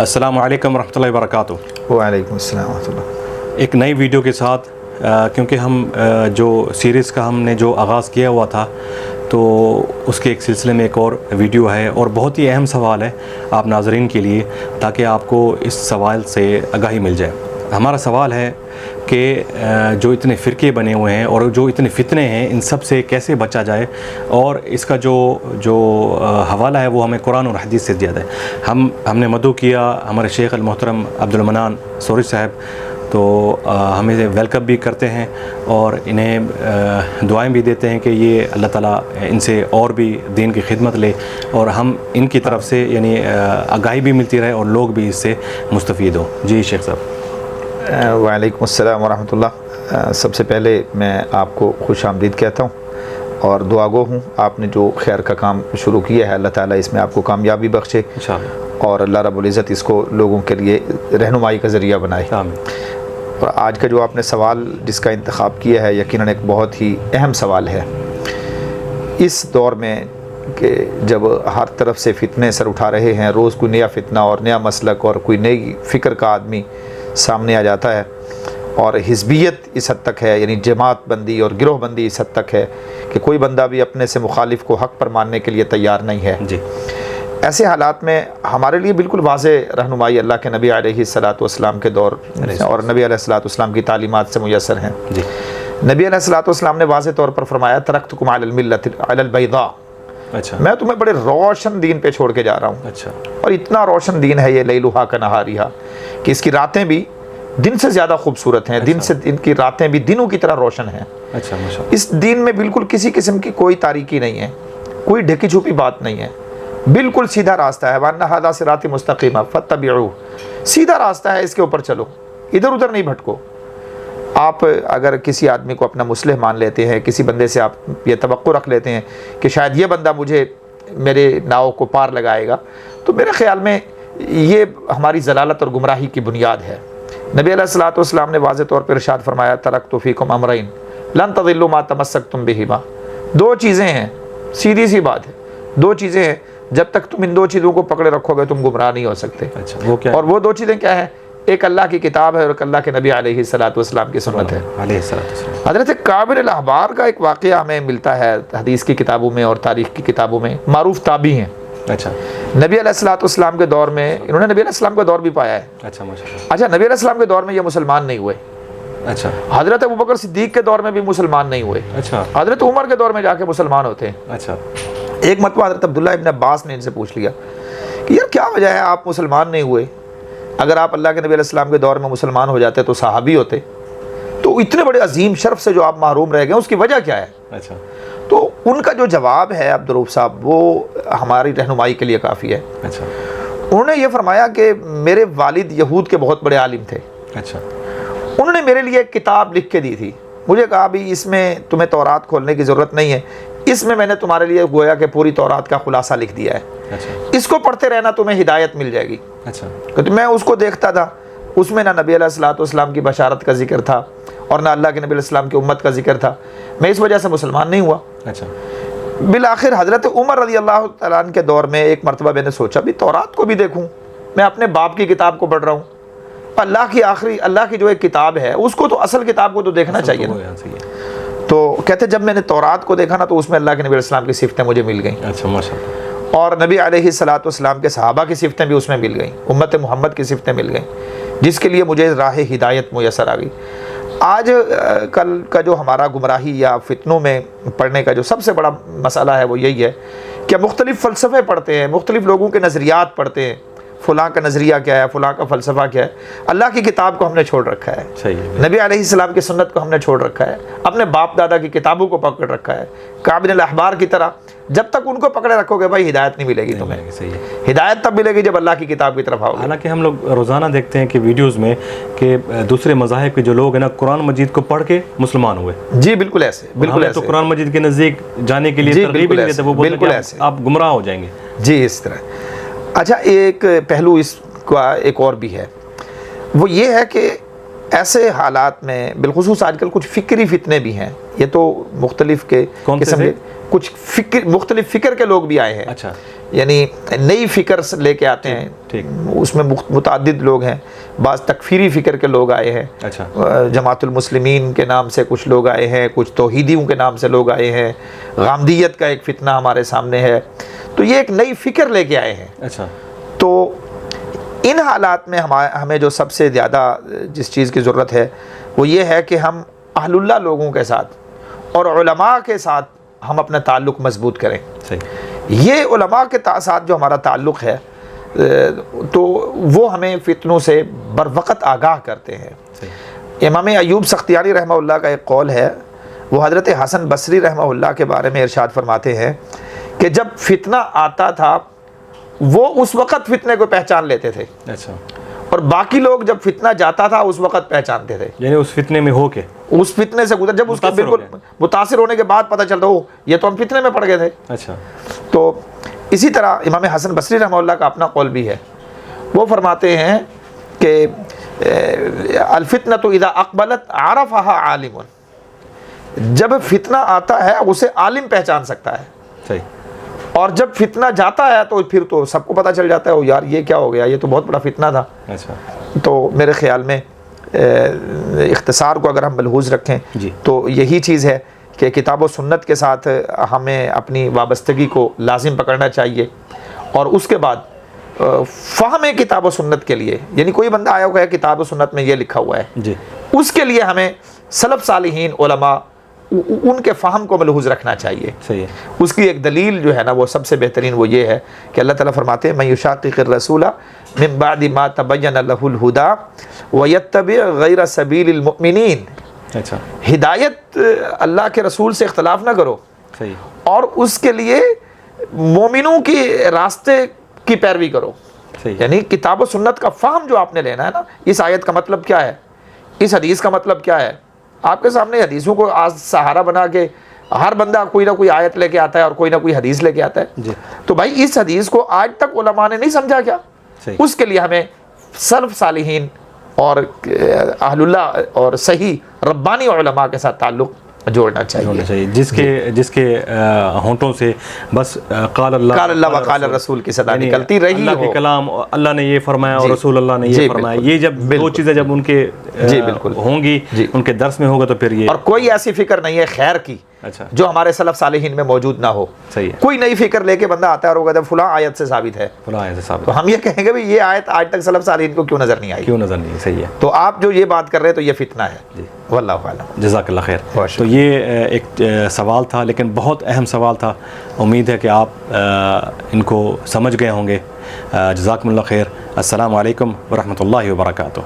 अस्सलाम वालेकुम रहमतुल्लाहि व बरकातुहू। वालेकुम अस्सलाम व रहमतुल्लाह। एक नई वीडियो के साथ क्योंकि हम जो सीरीज़ का हमने जो आगाज़ किया हुआ था तो उसके एक सिलसिले में एक और वीडियो है और बहुत ही अहम सवाल है आप नाज़रीन के लिए, ताकि आपको इस सवाल से आगाही मिल जाए। हमारा सवाल है कि जो इतने फ़िरके बने हुए हैं और जो इतने फितने हैं, इन सब से कैसे बचा जाए, और इसका जो हवाला है वो हमें कुरान और हदीस से दिया है। हमने मदू किया हमारे शेख अल मोहतरम अब्दुल मनान सोरी साहब, तो हमें वेलकम भी करते हैं और इन्हें दुआएं भी देते हैं कि ये अल्लाह ताला इनसे और भी दीन की खिदमत ले और हम इनकी तरफ से यानी आगाही भी मिलती रहे और लोग भी इससे मुस्तफ़ीद हों। जी शेख साहब। वालेकुम अस्सलाम व रहमतुल्लाह। सबसे पहले मैं आपको खुश आमदीद कहता हूँ और दुआगो हूँ। आपने जो खैर का काम शुरू किया है, अल्लाह ताला इसमें आपको कामयाबी बख्शे और अल्लाह रब्बुल इज़्ज़त इसको लोगों के लिए रहनुमाई का ज़रिया बनाए। और आज का जो आपने सवाल जिसका इंतखाब किया है, यकीनन एक बहुत ही अहम सवाल है इस दौर में कि जब हर तरफ से फितने सर उठा रहे हैं। रोज़ कोई नया फितना और नया मसलक और कोई नई फ़िक्र का आदमी सामने आ जाता है और हिज़बियत इस हद तक है, यानी जमात बंदी और गिरोह बंदी इस हद तक है कि कोई बंदा भी अपने से मुखालिफ को हक़ पर मानने के लिए तैयार नहीं है। जी, ऐसे हालात में हमारे लिए बिल्कुल वाज़ेह रहनुमाई अल्लाह के नबी अलैहिस्सलातु वस्सलाम के दौर और नबी अलैहिस्सलातु वस्सलाम की तालीमात से मुयस्सर हैं। जी, नबी अलैहिस्सलातु वस्सलाम ने वाज़ेह तौर पर फरमाया तरक्तुकुम अलल मिल्लति अलल बैदा। अच्छा, मैं तुम्हें बड़े रोशन दीन पे छोड़ के जा रहा हूँ। अच्छा, और इतना रोशन दीन है ये लैलुहा का नहारिहा कि इसकी रातें भी दिन से ज़्यादा खूबसूरत हैं। अच्छा, दिन से इनकी रातें भी दिनों की तरह रोशन हैं। अच्छा, इस दीन में बिल्कुल किसी किस्म की कोई तारीकी नहीं है, कोई ढकी छुपी बात नहीं है, बिल्कुल सीधा रास्ता है। वन्ना हादा सिराती मुस्तकीमा फत्तबिऊ, सीधा रास्ता है, इसके ऊपर चलो, इधर उधर नहीं भटको। आप अगर किसी आदमी को अपना मुस्लिह मान लेते हैं, किसी बंदे से आप ये तवक्को रख लेते हैं कि शायद ये बंदा मुझे मेरे नाव को पार लगाएगा, तो मेरे ख़्याल में ये हमारी ज़लालत और गुमराही की बुनियाद है। नबी अलैहिस्सलातु वस्सलाम ने वाज़ेह तौर पर इरशाद फरमाया तरक्तु फ़ीकुम अमरैन लन तज़िल्लू मा तमस्सक्तुम बिहिमा। दो चीज़ें हैं, सीधी सी बात है, दो चीज़ें हैं, जब तक तुम इन दो चीज़ों को पकड़े रखोगे तुम गुमराह नहीं हो सकते। अच्छा, वो क्या? और वो दो चीज़ें क्या है? एक अल्लाह की किताब है और एक अल्लाह के नबी अलैहिस्सलातु वस्सलाम की सुन्नत है। हज़रत काबिर अल अहबार का एक वाक़या हमें मिलता है हदीस की किताबों में और तारीख़ की किताबों में। मारूफ ताबी हैं। अच्छा, नबी अलैहिस्सलातु वस्सलाम के दौर में, इन्होंने नबी अलैहिस्सलाम का दौर भी पाया है। अच्छा माशाअल्लाह। अच्छा, नबी अलैहिस्सलाम के दौर में ये मुसलमान नहीं हुए। अच्छा, हज़रत अबू बकर सिद्दीक़ के दौर में भी मुसलमान नहीं हुए। अच्छा, हज़रत उमर के दौर में जाके मुसलमान होते हैं। अच्छा, एक मरतबा हज़रत अब्दुल्लाह इब्न अब्बास ने इनसे पूछ लिया कि यार क्या वजह है आप मुसलमान नहीं हुए? अगर आप अल्लाह के नबी अलैहिस्सलाम के दौर में मुसलमान हो जाते तो सहाबी होते, तो इतने बड़े अजीम शर्फ से जो आप महरूम रह गए उसकी वजह क्या है? अच्छा, तो उनका जो जवाब है अब्दुर्रऊफ़ साहब, वो हमारी रहनुमाई के लिए काफ़ी है। अच्छा, उन्होंने ये फरमाया कि मेरे वालिद यहूद के बहुत बड़े आलिम थे। अच्छा, उन्होंने मेरे लिए एक किताब लिख के दी थी। मुझे कहा भी इसमें तुम्हें तौरात खोलने की ज़रूरत नहीं है, इसमें मैंने तुम्हारे लिए गोया कि पूरी तौरात का खुलासा लिख दिया है। अच्छा, इसको पढ़ते रहना, तुम्हें हिदायत मिल जाएगी। अच्छा, तो मैं उसको देखता था, उसमें ना नबी अलैहिस्सलातु वस्सलाम की बशारत का जिक्र था और ना अल्लाह के नबी अलैहिस्सलाम की उम्मत का जिक्र था। मैं इस वजह से मुसलमान नहीं हुआ। अच्छा, बिल आखिर हज़रत उमर रज़ी अल्लाह तआला अन्हु के दौर में एक मरतबा मैंने सोचा भी तौरात को भी देखूँ। मैं अपने बाप की किताब को पढ़ रहा हूँ, अल्लाह की जो एक किताब है उसको तो असल किताब को तो देखना चाहिए ना। तो कहते जब मैंने तौरात को देखा ना तो उसमें अल्लाह के नबी अलैहिस्सलाम की सिफ़तें मुझे मिल गई। अच्छा माशाअल्लाह। और नबी अलैहिस्सलातु वस्सलाम के सहाबा की सिफ़तें भी उसमें मिल गई, उम्मत मोहम्मद की सिफ़तें मिल गई, जिसके लिए मुझे राह हिदायत मुयस्सर आ गई। आज कल का जो हमारा गुमराही या फितनों में पढ़ने का जो सबसे बड़ा मसला है वो यही है कि मुख्तलिफ़ फ़लसफ़े पढ़ते हैं, मुख्तलिफ़ लोगों के नज़रियात पढ़ते हैं, फ़लाँ का नज़रिया क्या है, फ़लाँ का फ़लसफ़ा क्या है। अल्लाह की किताब को हमने छोड़ रखा है, सही है। नबी अलैहिस्सलाम की सुन्नत को हमने छोड़ रखा है, अपने बाप दादा की किताबों को पकड़ रखा है, काबिल अल अहबार की तरह। जब तक उनको पकड़े रखोगे भाई हिदायत नहीं मिलेगी तुम्हें। सही है, हिदायत तब मिलेगी जब अल्लाह की किताब की तरफ आओगे। हालांकि हम लोग रोज़ाना देखते हैं कि वीडियोज़ में कि दूसरे मज़ाहिब के जो लोग हैं ना कुरान मजीद को पढ़ के मुसलमान हुए। जी बिल्कुल ऐसे, बिल्कुल ऐसे। तो कुरान मजीद के नज़दीक जाने के लिए तरगीब नहीं देते, वो बोलते हैं आप गुमराह हो जाएंगे। जी इस तरह। अच्छा, एक पहलू इसका एक और भी है, वो ये है कि ऐसे हालात में बिलखुसूस आजकल कुछ फ़िक्री फितने भी हैं। ये तो मुख्तलिफ़ के किस्म के کچھ مختلف فکر کے لوگ بھی آئے ہیں. اچھا. یعنی نئی فکر لے کے آتے ہیں. ٹھیک. اس میں متعدد لوگ ہیں. بعض تکفیری فکر کے لوگ آئے ہیں. اچھا. جماعت المسلمین کے نام سے کچھ لوگ آئے ہیں, کچھ توحیدیوں کے نام سے لوگ آئے ہیں. غامدیت کا ایک فتنہ ہمارے سامنے ہے. تو یہ ایک نئی فکر لے کے آئے ہیں. اچھا. تو ان حالات میں ہمیں جو سب سے زیادہ جس چیز کی ضرورت ہے وہ یہ ہے کہ ہم اہل اللہ لوگوں کے ساتھ اور علماء کے ساتھ ہم اپنا تعلق مضبوط کریں. صحیح. یہ علماء کے ساتھ جو ہمارا تعلق ہے تو وہ ہمیں فتنوں سے بر وقت آگاہ کرتے ہیں. صحیح. امام ایوب سختیانی رحمہ اللہ کا ایک قول ہے, وہ حضرت حسن بصری رحمہ اللہ کے بارے میں ارشاد فرماتے ہیں کہ جب فتنہ آتا تھا وہ اس وقت فتنے کو پہچان لیتے تھے. اچھا. اور باقی لوگ جب فتنہ جاتا تھا اس وقت پہچانتے تھے. یعنی اس فتنے میں ہو کے, اس فتنے سے گزر, جب اس کے بالکل متاثر ہونے کے بعد پتہ چلتا ہو یہ تو ہم فتنے میں پڑ گئے تھے. اچھا. تو اسی طرح امام حسن بصری رحمہ اللہ کا اپنا قول بھی ہے. وہ فرماتے ہیں کہ الفتنۃ اذا اقبلت عرفها عالم, جب فتنہ آتا ہے اسے عالم پہچان سکتا ہے. صحیح. اور جب فتنہ جاتا ہے تو پھر تو سب کو پتہ چل جاتا ہے یار یہ کیا ہو گیا, یہ تو بہت بڑا فتنہ تھا. اچھا. تو میرے خیال میں اختصار کو اگر ہم ملحوظ رکھیں جی. تو یہی چیز ہے کہ کتاب و سنت کے ساتھ ہمیں اپنی وابستگی کو لازم پکڑنا چاہیے. اور اس کے بعد فہم کتاب و سنت کے لیے, یعنی کوئی بندہ آیا ہوا ہے کتاب و سنت میں یہ لکھا ہوا ہے, جی, اس کے لیے ہمیں سلف صالحین علماء ان کے فہم کو ملحوظ رکھنا چاہیے. صحیح. اس کی ایک دلیل جو ہے نا وہ سب سے بہترین وہ یہ ہے کہ اللہ تعالیٰ فرماتے ہیں من یشاقق الرسول من بعد ما تبین له الهدى ویتبع غیر سبیل المؤمنین. اچھا. ہدایت اللہ کے رسول سے اختلاف نہ کرو. صحیح. اور اس کے لیے مومنوں کی راستے کی پیروی کرو. صحیح. یعنی کتاب و سنت کا فہم جو آپ نے لینا ہے نا, اس آیت کا مطلب کیا ہے, اس حدیث کا مطلب کیا ہے. آپ کے سامنے حدیثوں کو آج سہارا بنا کے ہر بندہ کوئی نہ کوئی آیت لے کے آتا ہے اور کوئی نہ کوئی حدیث لے کے آتا ہے. جی. تو بھائی اس حدیث کو آج تک علماء نے نہیں سمجھا کیا؟ صحیح. اس کے لیے ہمیں سلف صالحین اور اہل اللہ اور صحیح ربانی علماء کے ساتھ تعلق جوڑنا چاہیے. جس کے ہونٹوں سے بس قال اللہ و قال الرسول کی صدا نکلتی رہی اللہ کے کلام, اللہ نے یہ فرمایا اور رسول اللہ نے یہ فرمایا, یہ جب دو چیزیں جب ان کے ہوں گی, ان کے درس میں ہوگا تو پھر یہ. اور کوئی ایسی فکر نہیں ہے خیر کی اچھا جو ہمارے سلف صالحین میں موجود نہ ہو. صحیح ہے. کوئی نئی فکر لے کے بندہ آتا ہے اور وہ کہتا ہے فلاں آیت سے ثابت ہے, فلاں آیت سے ثابت, تو ہم یہ کہیں گے بھی یہ آیت آج تک سلف صالحین کو کیوں نظر نہیں آئی, کیوں نظر نہیں. صحیح ہے. تو آپ جو یہ بات کر رہے ہیں تو یہ فتنہ ہے. جی واللہ اعلم. جزاک اللہ خیر. تو یہ ایک سوال تھا لیکن بہت اہم سوال تھا. امید ہے کہ آپ ان کو سمجھ گئے ہوں گے. جزاکم اللہ خیر. السلام علیکم ورحمۃ اللہ وبرکاتہ.